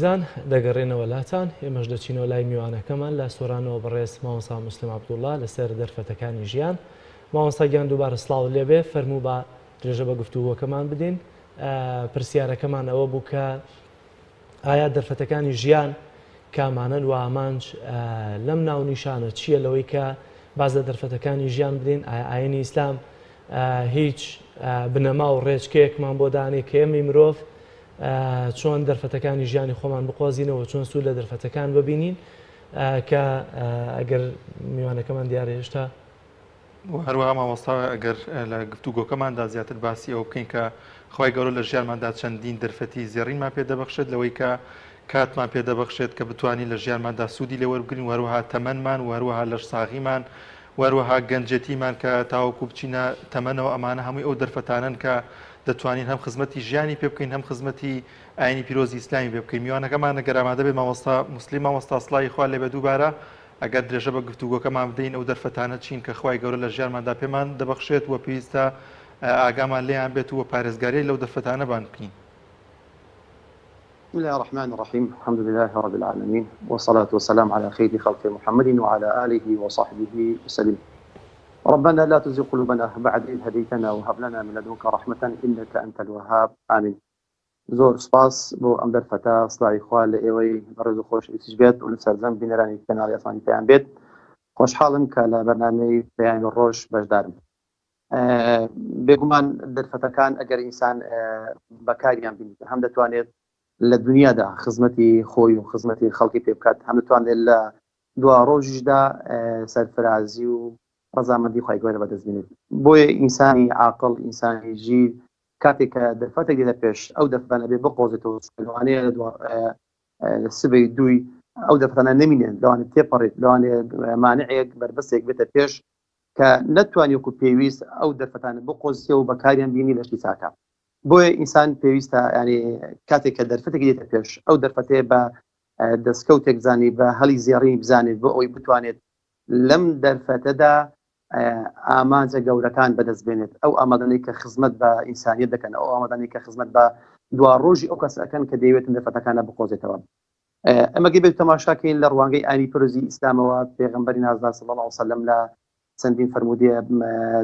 عزیزان دەگەڕێنەوە لاتان ئێمەش دەچینەوە لای میوانەکەمان لە سۆرانەوە بەڕێز مامۆستا مسلم عەبدوڵڵا لەسەر دەرفەتەکانی ژیان. مامۆستا گیان دووبارە سڵاو لێبێ، فەرموو بە درێژە بە گفتوگۆکەمان بدەین. پرسیارەکەمان ئەوە بوو کە ئایا دەرفەتەکانی ژیان کامانن و ئامانج لەم ناونیشانە چییە لەوەی کە باز لە دەرفەتەکانی ژیان بدەین؟ ئایا ئاینی ئیسلام هیچ بنەما و ڕێچکەیەکمان بۆ دانێ کە ئێمەی مرۆڤ چۆن دەرفەتەکانی ژیانی خۆمان بقۆزینەوە، چۆن سوود لە دەرفەتەکان ببینین کە ئەگەر میوانەکەمان دیارە هێشتا هەروەها مامۆستا ئەگەر لە گفتوگۆکەماندا زیاتر باسی ئەو بکەین کە خی گەورە لە ژیانماندا چەندین دەرفەتی زێڕینمان پێدەبەخشێت لەوەی کە کاتمان پێدەبەخشێت کە بتوانین لە ژیانماندا سوودی لێ وەربگرین، وەروەها تەمەنمان، وەروەها لەش ساغیمان، وەروەها گەنجەتیمان کە تاوەکو بچینە تەمەنەوە. ئەمانە هەمووی ئەو دەرفەتانن کە دەتوانین هەم خزمەتی ژیانی پێ بکەین، هەم خزمەتی ئاینی پیرۆزی ئیسلامی پێ بکەین. میوانەکەمان ئەگەر ئامادە بێت مامۆستا مسلیم، مامۆستا سڵای خوا لێبێ دووبارە ئەگەر درێژە بە گفتوگۆکەمان بدەین ئەو دەرفەتانە چین کە خوای گەورە لە ژیانماندا پێمان دەبەخشێت و پێویستە ئاگامان لێیان بێت و پارێزگاری لەو دەرفەتانە بان بکەین. بسم الله الرحمن الرحيم، الحمد لله رب العالمين، والصلاة والسلام على خير خلق محمد وعلى آله وصحبه وسلم. ربنا لا تزغ قلوبنا بعد إذ هديتنا وهب لنا من لدنك رحمة إنك أنت الوهاب. آمين. زۆر سپاس بۆ ئەم دەرفەتە، سڵای خوا لە ئێوەی بەڕێز و خۆش ئیسیش بێت و لە سەرجەم بینەرانی کەناڵی ئاسمانی پێیان بێت. خۆشحاڵم کە لە بەرنامەی بەیانی ڕۆژ بەشدارم. بێگومان دەرفەتەکان ئەگەر ئینسان بەکاریان بینێت هەم دەتوانێت لە دنیادا خزمەتی خۆی و خزمەتی خەڵکی پێ بکات، هەم دەتوانێت لە دوا ڕۆژیشدا سەرفرازی و ڕەزامەندی خوای گەورە بەدەست بێنێت. بۆیە ئینسانی عاقڵ، ئینسانی ژیر کاتێک کە دەرفەتێک دێتە پێش ئەو دەرفەتانە بێ بقۆزێتەوە، لەوانەیە سبەی دووی ئەو دەرفەتانە نەمینێن، لەوانێت تێپەڕێت، لەوانێت مانعێک بربەستێک بێتە پێش کە نەتوانێت وەکو پێویست ئەو دەرفەتانە بقۆزیتەوە و بەکاریان بینی لە شتی چاکە. بۆیە ئینسان پێویستە ینی کاتێک کە دەرفەتێک دێتە پێش ئەو دەرفەتێ بە دەستکەوتێک زانی، بە هەڵی زێڕینی بزانێت بۆ ئەوەی بتوانێت لەم دەرفەتەدا ئامانجە گەورەکان بەدەست بێنێت، ئەو ئامادەی کە خزمەت بە ئینسانیت دەکەن، ئەو ئامادەی کە خزمەت بە دوا ڕۆژی ئەو کەسەکەن کە دەیەوێتن دەرفەتەکانە بقۆزێتەوە. ئەمەگەی بێت تەماشاکەین لە ڕوانگەی ئاینی پیرۆزی ئیسلامەوە پێغەمبەری نازدار صلی الله علیه وسلم لە چەندین فەرمودەیە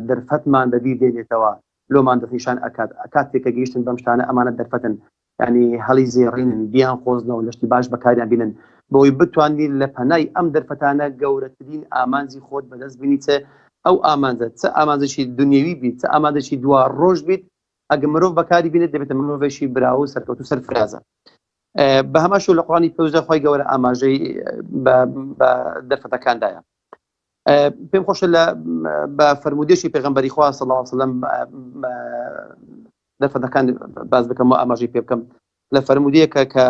دەرفەتمان بەبیر دێنێتەوە، لۆمان دەستنیشان ئەکات. کاتێک کە گەیشتن بەم شتانە ئەمانە دەرفەتن، ینی هەڵی زێڕینن، بیان خۆزنەوە لەشتی باش بەکاریان بینن بۆی بتوانین لە پەنای ئەم دەرفەتانە گەورەترین ئامانجی خۆت بەدەست بینیتە. ئەو ئامانجە چه ئامانجێکی دنیوی بیت، چه ئامانجێکی دوا ڕۆژ بیت، ئەگە مرۆڤ بەکاری بینێت دەبێتە مرۆڤێکی براو و سەرکەوت و سەرفرازە. بە هەماشو لە قوڕانی پێوزە خۆی گەورە ئاماژەی بە دەرفەتەکاندایە. پێم خۆشە بە فەرمودێکی پێغەمبەری خوا صلی الله علیه وسلم دەرفەتەکان باز بکەم و ئاماژەی پێ بکەم لە فەرمودەیەکە کە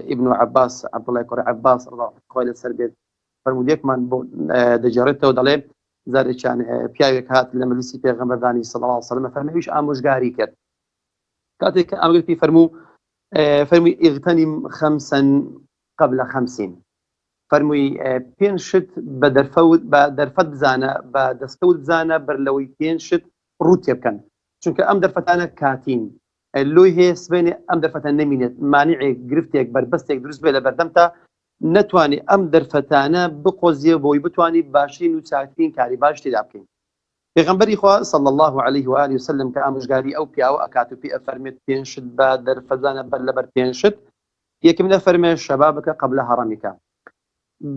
ئیبن عەباس عەبدوڵڵای کوڕی عەباس ڕضی لەسەر بێت فەرمودەیەکمان بۆ دەجێڕێتەوە، دەڵێ زارێکیان پیاوێک هات لە مەجلیسی پێغەمبەردانی صلی الله علیه وسلم فەرموویش ئامۆژگاری کرد. کاتێک کە ئامۆژگاری پێی فەرمووی ئیغتەنیم خەمسەن قبل خەمسین، فەرمووی پێنج شت بە دەرفەت بزانە، بە دەستکەوت بزانە بەر لەوەی پێنج شت ڕوو تێ بکەن، چونکە ئەم دەرفەتانە کاتین لۆی هەیە سبەینێ ئەم دەرفەتە نەمینێت، مانعێک گرفتێک بربەستێک دروست بێ لە بەردەمتا نەتوانێت ئەم دەرفەتانە بقۆزیە بۆی بتوانانی باشترین و چاکترین کاری باش تێدا بکەین. پێغەمبەری خوا صلی الله علیه و آله وسلم کە ئامۆژگاری ئەو پیاوە ئەکات و پێی ئەفەرمێت پێنج شت بە دەرفەتانە بەر لەبەر پێنج شت، یەکەم دەفەرمێ شەبابەکە قبل هەڕەمیکە.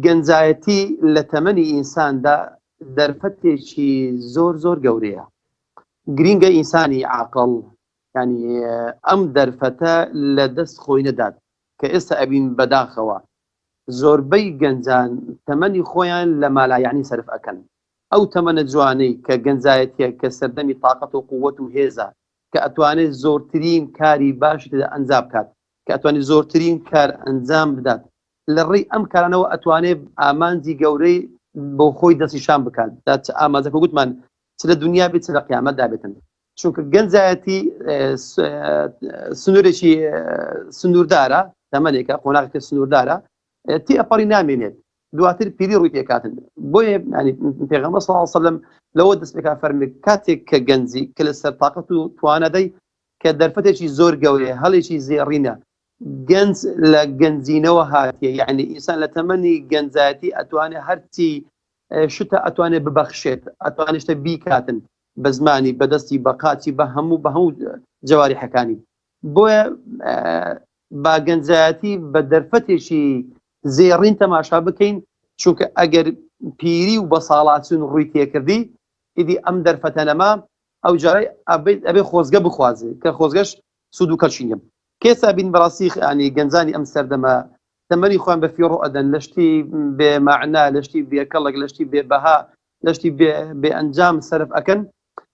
گەنجایەتی لە تەمەنی ئینساندا دەرفەتێکی زۆر زۆر گەورەیە. گرینگە ئینسانی عاقڵ ینی ئەم دەرفەتە لە دەست خۆی نەدات کە ئێستا ئەبین بەداخەوە زۆربەی گەنجان تەمەنی خۆیان لە مالایانی سەرف ئەکەن. ئەو تەمەنە جوانەی کە گەنجایەتیە کە سەردەمی تااقەت و قووەت و هێزە، کە ئەتوانێت زۆرترین کاری باش ئەنجام بکات، کە ئەتوانێت زۆرترین کار ئەنجام بدات، لە ڕێی ئەم کارانەوە ئەتوانێت ئامانجی گەورەی بۆ خۆی دەستیشان بکات. ئامانجەکە گوتمان چ لە دنیا بێت چ لە قیامەتدا بێتن، چونکە گەنجایەتی سنوورێکی سنووردارە، تەمەنێکە قۆناغێکی سنووردارە تی ئەپەڕی نامێنێت، دواتر پیری ڕووی پێکاتن. بۆیە پێغەمبەر صلی الله علیه وسلم لەوە دەست پێکا فەرمێت کاتێک کە گەنجی کە لە سەر تااقەت و توانەدەی کە دەرفەتێکی زۆر گەورەیە، هەڵێکی زێڕینە، گەنج لە گەنجینەوە هاتیە، یعنی ئینسان لە تەمەنی گەنجایەتی ئەتوانێت هەرچی شتە ئەتوانێت ببەخشێت، ئەتوانێت شتە بیکاتن بە زمانی بەدەستی بە قاچی بە هەموو جەواریحەکانی. بۆیە با گەنجایەتی بە دەرفەتێکی زێڕین تەماشا بکەین، چونکە ئەگەر پیری و بە ساڵاتچون ڕووی تێکردی ئیدی ئەم دەرفەتە نەما ئەو جارەی ئەبێ خۆزگە بخوازێ کە خۆزگەش سوود و کەچینم. کێسا بین بەڕاستی ینی گەنجانی ئەم سەردەمە تەمەنی خۆیان بە فیڕۆ ئەدەن، لەشتی بێمەعنا، لەشتی بێکەڵک، لەشتی بێبەها، لەشتی بێ ئەنجام سەرف ئەکەن،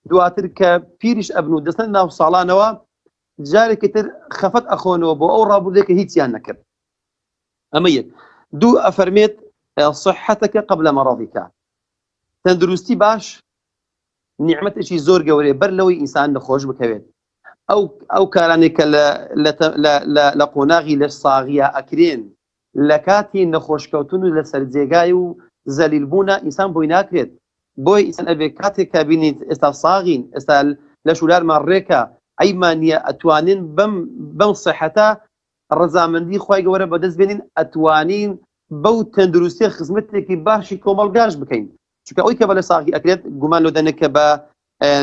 دواتر کە پیریش ئەبن و دەستن ناو ساڵانەوە جارێکی تر خەفەت ئەخۆنەوە بۆ ئەو ڕابردێکە هیچیان نەکرد. ئەمە یەک. دوو ئەفەرمێت صحتەکە قبل مەڕەضیکە، تەندروستی باش نیعمەتێکی زۆر گەورەیە بەر لەوەی ئینسان نەخۆش بکەوێت. ئەو کارانێک کە لە قۆناغی لەش ساغیە ئەکرێن لە کاتی نەخۆشکەوتن و لەسەر جێگای و زەلیلبوونە ئینسان بۆی ناکرێت. بۆی ئینسان ئەبێ کاتێک کە بینیت ئێستا ساغین، ئێستا لە شولارمان ڕێکە، ئەیمانە ئەتوانین بەم سەحەتە ڕەزامەندی خوای گەورە بەدەست بێنین، ئەتوانین بەو تەندروستی خزمەتێکی باشی کۆمەڵگاش بکەین، چونکە ئەوی کە بە لە ساغی ئەکرێت گومان لەو دەنێت کە بە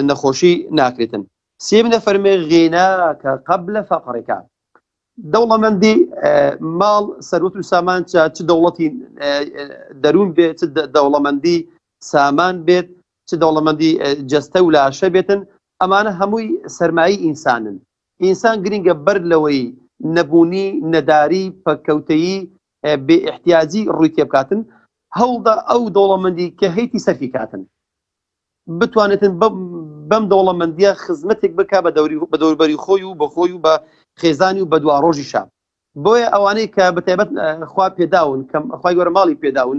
نەخۆشی ناکرێتن. سێم نەفەرمێ غێناکە قبل فەقڕێکە، دەوڵەمەندی ماڵ سەروەت و سامان چ دەوڵەتی دەروون بێت، چ دەوڵەمەندی سامان بێت، چ دەوڵەمەندی جەستە و لاشە بێتن، ئەمانە هەمووی سەرمایی ئینسانن. ئینسان گرنگە بەر لەوەی نەبوونی، نەداری، پەککەوتەیی، بێ احتیاجی ڕووی تێ بکاتن، هەوڵدا ئەو دەوڵەمەندی کە هەیتی سەرفی کاتن بتوانێتن بەم دەوڵەمەندیە خزمەتێک بک بە دەوروبەری خۆی و بە خۆی و بە خێزانی و بە دوا ڕۆژی شاب. بۆیە ئەوانەی کە بەتایبەت خوا پێداون، کەم خوای گەورە ماڵی پێداون،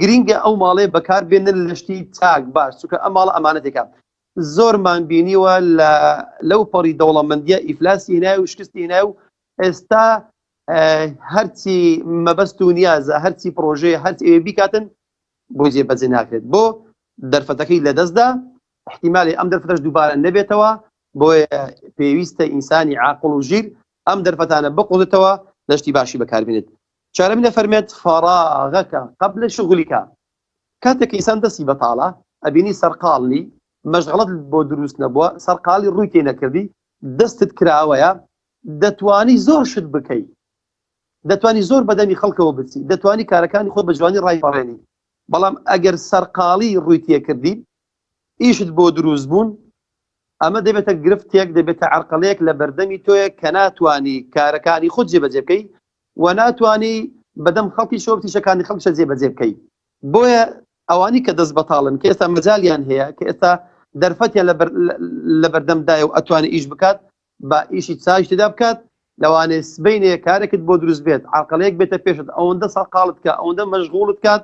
گرینگە ئەو ماڵێ بەکار بێنن لەشتی چاک باش، چونکە ئەم ماڵە ئەمانەتێکە. زۆرمان بینیوە لەو پەڕی دەوڵەمەندیە ئیفلاسی هێنای و شکستی هێنای و ئێستا هەرچی مەبەست و نیازە، هەرچی پرۆژەیە، هەرچی ئەوێ بیکاتن بۆ جێبەجێ ناکرێت، بۆ دەرفەتەکەی لەدەستدا، احتیمالی ئەم دەرفەتەش دووبارە نەبێتەوە. بۆیە پێویستە ئینسانی عاقڵ و ژیر ئەم دەرفەتانە بقوزێتەوە، لەشتی باشی بەکاربێنێت. چارەمی دەفەرمێت فەراغەکە قبل شغلیکە، کاتێک ئینسان دەستی بەتاڵە ئەبینی سەرقاڵنی مەشغەڵەت بۆ دروست نەبووە، سەرقاڵی ڕووی تێ نەکردی، دەستت کراوەیە، دەتوانی زۆر شت بکەی، دەتوانی زۆر بەدەمی خەڵکەوە بچی، دەتوانی کارەکانی خۆ بە جوانی ڕایپەڕێنی. بەڵام ئەگەر سەرقاڵی ڕووی تێکردی، ئیشت بۆ دروست بوون، ئەمە دەبێتە گرفتێک، دەبێتە عەرقەڵەیەک لە بەردەمی تۆیە کە ناتوانی کارەکانی خۆت جێبەجێ بکەی و ناتوانی بەدەم خەڵکی شۆ تیشەکانی خەڵکشە جێبەجێ بکەی. بۆیە ئەوانی کە دەست بەتاڵن کە ئێستا مەجالیان هەیە، کە ئێستا دەرفەتیان لە بەردەمدایە و ئەتوانێت ئیش بکات، بە ئیشی چاش تێدا بکات، لەوانێ سبەینێ کارێکت بۆ دروست بێت، عەرقەڵەیەک بێتە پێشت، ئەوەندە سەرقاڵت کە، ئەوەندە مەشغوڵت کات،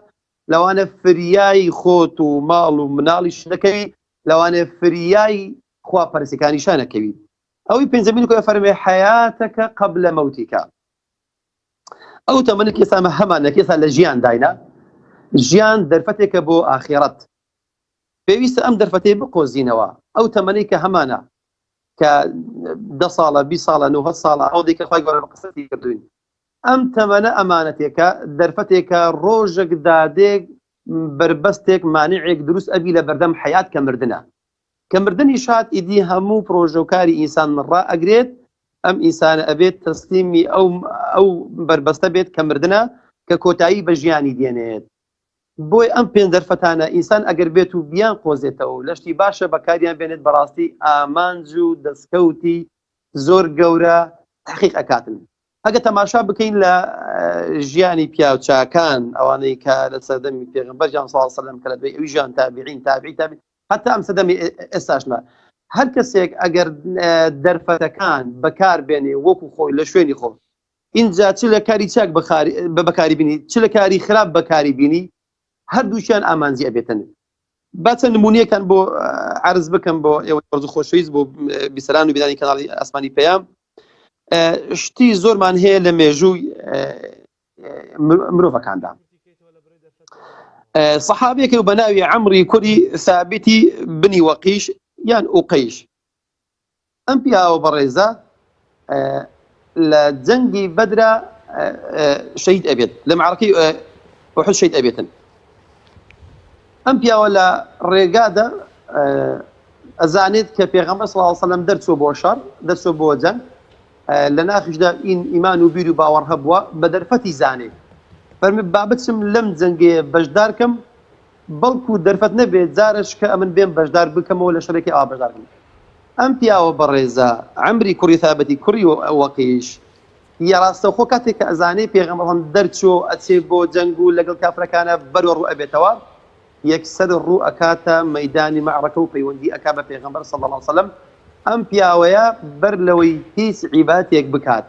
لەوانە فریای خۆت و ماڵ و مناڵیش دەکەوی، لەوانێ فریای خواپەرستیەکانی شانەکەوی. ئەوی پێنجەمین کۆ فەرمێ حەیاتەکە قبل مەوتیکە، ئەو تەمەنێک ئێستا هەمانە ئێستا لە ژیان داینە، ژیان دەرفەتێکە بۆ ئاخیرەت، پێویستە ئەم دەرفەتەی بقۆزینەوە. ئەو تەمەنەی کە هەمانە کە 10 ساڵە 20 ساڵە 90 ساڵە ئەوەی کە خوای گەورە بە قسەتی کردوین، ئەم تەمەنە ئەمانەتێکە دەرفەتێکە ڕۆژێک دادێک بربەستێک مانعێک دروست ئەبی لە بەردەم حەیات کە مردنە، کە مردنی شات ئیدی هەموو پرۆژەکاری ئینسان ڕا ئەگرێت، ئەم ئینسانە ئەبێت تەسلیمی ئەو بربەستە بێت کە مردنە، کە کۆتایی بە ژیانی دێنێت. بۆی ئەم پێنج دەرفەتانە ئینسان ئەگەر بێت و بیان قۆزێتەوە و لەشتی باشە بەکاریان بێنێت، بەڕاستی ئامانج و دەستکەوتی زۆر گەورە تحقیق ئەکاتن. ئەگە تەماشا بکەین لە ژیانی پیاوچاکان، ئەوانەی کە لە سەردەمی پێغەمبەر صلی الله علیه و سلم کە لە دوای ئەوی ژیان تابعین حتا ئەم سەردەمی ئێستاشمە، هەر کەسێک ئەگەر دەرفەتەکان بەکار بێنێ وەکو خۆی لە شوێنی خۆ، اینجا چ لە کاری چاک بەکاری بینی، چ لە کاری خراپ بەکاری بینی، هەردووشیان ئامانجی ئەبێتن. با چەند نمونەیەکان بۆ عرض بکەم بۆ ئێوە بەرز خۆشەویست، بۆ بیسەران و بینانی کەناڵی ئاسمانی پەیام. شتی زۆرمان هەیە لە مێژووی مرۆڤەکاندا. سەحابەیەکی بە ناوی عەمری کوڕی ثابتی بنی وەقیش یان ئوقەیش، ئەم پیاوە بەڕێزە لە جەنگی بەدرە شەهید ئەبێت لە معرەکەی ئوحود شەهید ئەبێتن ئەم پیاوە لە ڕێگادا ئەزانێت کە پێغەمبەر صلی الله علیه و سلم دەرچووە بۆ شەڕ دەرچووە بۆ جەنگ لە ناخیشدا ئیمان و بیر و باوەڕ هەبووە بە دەرفەتی زانێ فەرمی با بچم لەم جەنگێ بەشدارکەم بەڵکو دەرفەت نەبێت جارش کە ئەمن بێم بەشدار بکەمەوە لە شەرێکی ئاوا بەشدارکەم ئەم پیاوە بەڕێزە عەمری کوڕی ثابەتی کوڕی وەقیش یاڕاستەوخۆ کاتێک کە ئەزانەی پێغەمبەر دەرچوو ئەچێ بۆ جەنگ و لەگەڵ کافرەکانە بەرەوە ڕوو ئەبێتەوە یەکسەر ڕوو ئەکاتە مەیدانی مەعرەکە و پەیوەندی ئەکا بە پێغەمبەر صلی الله علیه وسلم ئەم پیاوەیە بەر لەوەی هیچ عیبادەتێک بکات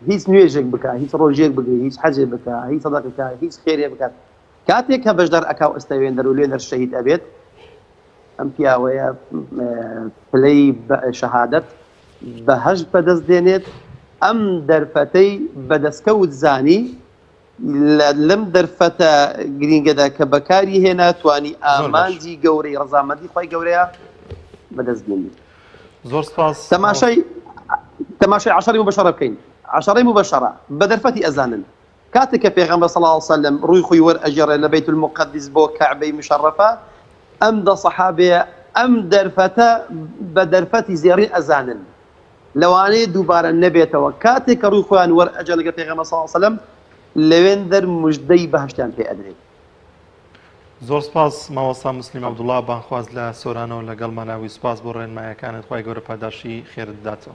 هیچ نوێژێک بکات هیچ ڕۆژێک بگرێت هیچ حەجێک بکات هیچ سەدەقێک بکات هیچ خێرێک بکات کاتێک کە بەشدار ئەکا و ئەستەوێن دەر و لێ دەر شەهید ئەبێت ئەم پیاوەیە پلەی شەهادەت بەهەشت بەدەست دێنێت ئەم دەرفەتەی بەدەستکەوت زانی لەم دەرفەتە گرینگەدا کە بەکاری هێنا توانی ئامانجی گەورەی ڕەزامەندی خۆی گەورەیە بەدەست بێنێت زۆر سپاس تەماشای عەشەڕی مبەشەرە بکەین عەشەڕی مبەشەرە بە دەرفەتی ئەزانن کاتێک کە پێغەمبەر صلی الله علیه وسلم ڕووی خۆی وەرئەجێڕێ لە بەیت المقدس بۆ کەعبەی مشەڕەفە ئەم دە سەحابەیە ئەم دەرفەتە بە دەرفەتی زێڕی ئەزانن لەوانەیە دووبارە نەبێتەوە کاتێک کە ڕووی خۆیان وەرئەجێ لەگەڵ پێغەمبەر صلی الله علیه وسلم لەوێن دەر موژدەی بەهەشتیان پێ ئەدرێت زۆر سپاس مامۆستا مسلیم عەبدوڵڵا بانخواز لە سۆرانەوە لەگەڵ مەناوی سپاس بۆ ڕێنمایەکانت خوای گەورە پاداشی خێرت بداتەوە